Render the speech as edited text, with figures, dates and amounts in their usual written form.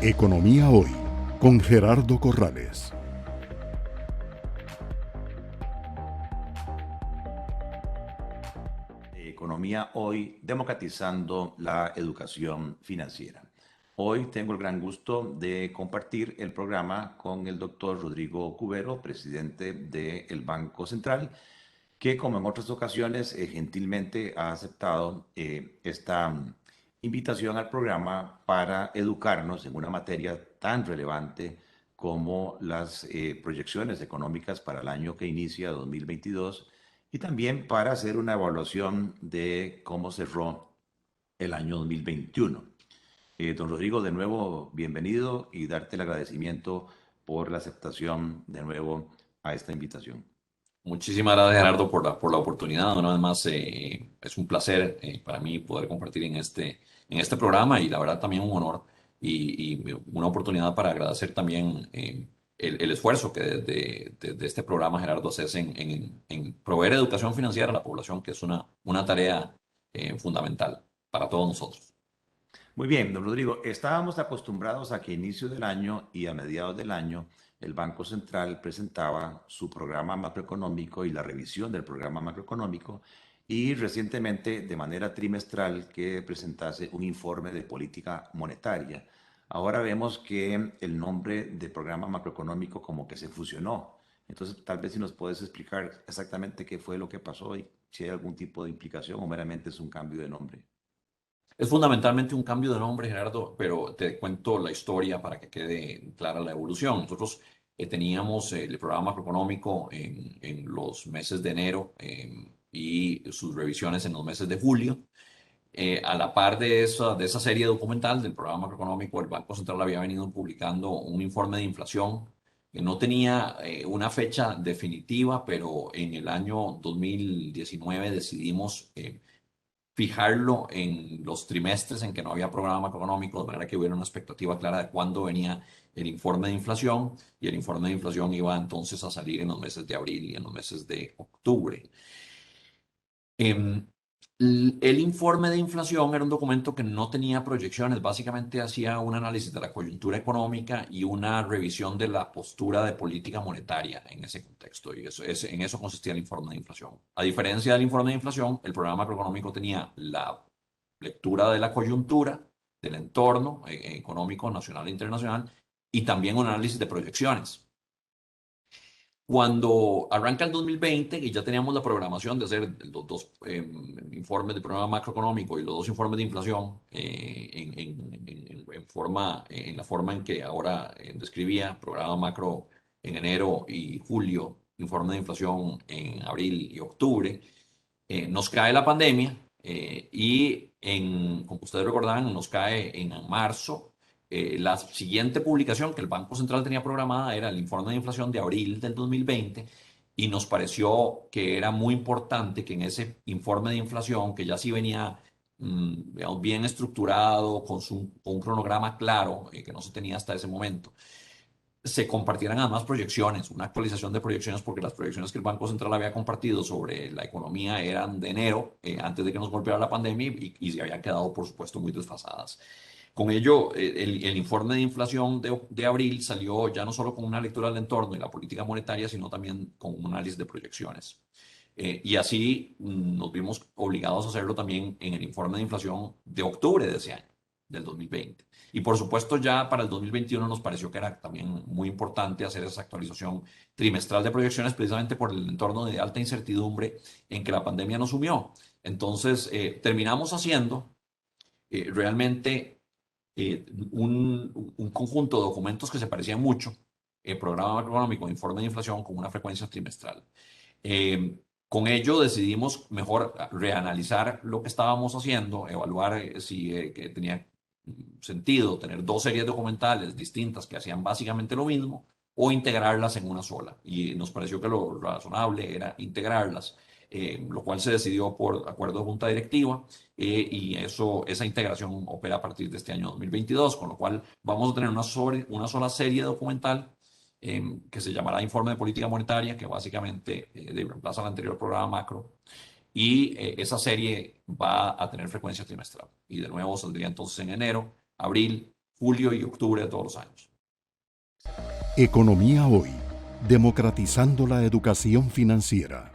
Economía Hoy con Gerardo Corrales. Economía Hoy, democratizando la educación financiera. Hoy tengo el gran gusto de compartir el programa con el doctor Rodrigo Cubero, presidente del Banco Central, que como en otras ocasiones gentilmente ha aceptado esta invitación al programa para educarnos en una materia tan relevante como las proyecciones económicas para el año que inicia 2022 y también para hacer una evaluación de cómo cerró el año 2021. Don Rodrigo, de nuevo, bienvenido y darte el agradecimiento por la aceptación de nuevo a esta invitación. Muchísimas gracias, Gerardo, por la oportunidad. Una vez más, es un placer para mí poder compartir en este programa y la verdad también un honor y una oportunidad para agradecer también el esfuerzo que desde este programa, Gerardo, haces en proveer educación financiera a la población, que es una tarea fundamental para todos nosotros. Muy bien, don Rodrigo, estábamos acostumbrados a que a inicio del año y a mediados del año el Banco Central presentaba su programa macroeconómico y la revisión del programa macroeconómico y recientemente de manera trimestral que presentase un informe de política monetaria. Ahora vemos que el nombre de programa macroeconómico como que se fusionó. Entonces, tal vez si nos puedes explicar exactamente qué fue lo que pasó y si hay algún tipo de implicación o meramente es un cambio de nombre. Es fundamentalmente un cambio de nombre, Gerardo, pero te cuento la historia para que quede clara la evolución. Nosotros teníamos el programa macroeconómico en los meses de enero y sus revisiones en los meses de julio. A la par de esa serie documental del programa macroeconómico, el Banco Central había venido publicando un informe de inflación que no tenía una fecha definitiva, pero en el año 2019 decidimos fijarlo en los trimestres en que no había programa macroeconómico, de manera que hubiera una expectativa clara de cuándo venía el informe de inflación, y el informe de inflación iba entonces a salir en los meses de abril y en los meses de octubre. Em, el informe de inflación era un documento que no tenía proyecciones, básicamente hacía un análisis de la coyuntura económica y una revisión de la postura de política monetaria en ese contexto, y en eso consistía el informe de inflación. A diferencia del informe de inflación, el programa macroeconómico tenía la lectura de la coyuntura, del entorno económico nacional e internacional, y también un análisis de proyecciones. Cuando arranca el 2020 y ya teníamos la programación de hacer los dos informes de programa macroeconómico y los dos informes de inflación en la forma en que ahora describía, programa macro en enero y julio, informe de inflación en abril y octubre, nos cae la pandemia como ustedes recordarán, nos cae en marzo. La siguiente publicación que el Banco Central tenía programada era el informe de inflación de abril del 2020, y nos pareció que era muy importante que en ese informe de inflación, que ya sí venía digamos, bien estructurado, con un cronograma claro que no se tenía hasta ese momento, se compartieran además proyecciones, una actualización de proyecciones, porque las proyecciones que el Banco Central había compartido sobre la economía eran de enero, antes de que nos golpeara la pandemia, y se habían quedado, por supuesto, muy desfasadas. Con ello, el informe de inflación de abril salió ya no solo con una lectura del entorno y la política monetaria, sino también con un análisis de proyecciones. Y así nos vimos obligados a hacerlo también en el informe de inflación de octubre de ese año, del 2020. Y por supuesto ya para el 2021 nos pareció que era también muy importante hacer esa actualización trimestral de proyecciones, precisamente por el entorno de alta incertidumbre en que la pandemia nos sumió. Entonces, terminamos haciendo realmente un conjunto de documentos que se parecían mucho, programa macroeconómico, informe de inflación, con una frecuencia trimestral. Eh, con ello decidimos mejor reanalizar lo que estábamos haciendo, evaluar si que tenía sentido tener dos series documentales distintas que hacían básicamente lo mismo, o integrarlas en una sola. Y nos pareció que lo razonable era integrarlas, lo cual se decidió por acuerdo de junta directiva, y esa integración opera a partir de este año 2022, con lo cual vamos a tener una sola serie documental que se llamará Informe de Política Monetaria, que básicamente reemplaza al anterior programa macro, y esa serie va a tener frecuencia trimestral. Y de nuevo saldría entonces en enero, abril, julio y octubre de todos los años. Economía Hoy, democratizando la educación financiera.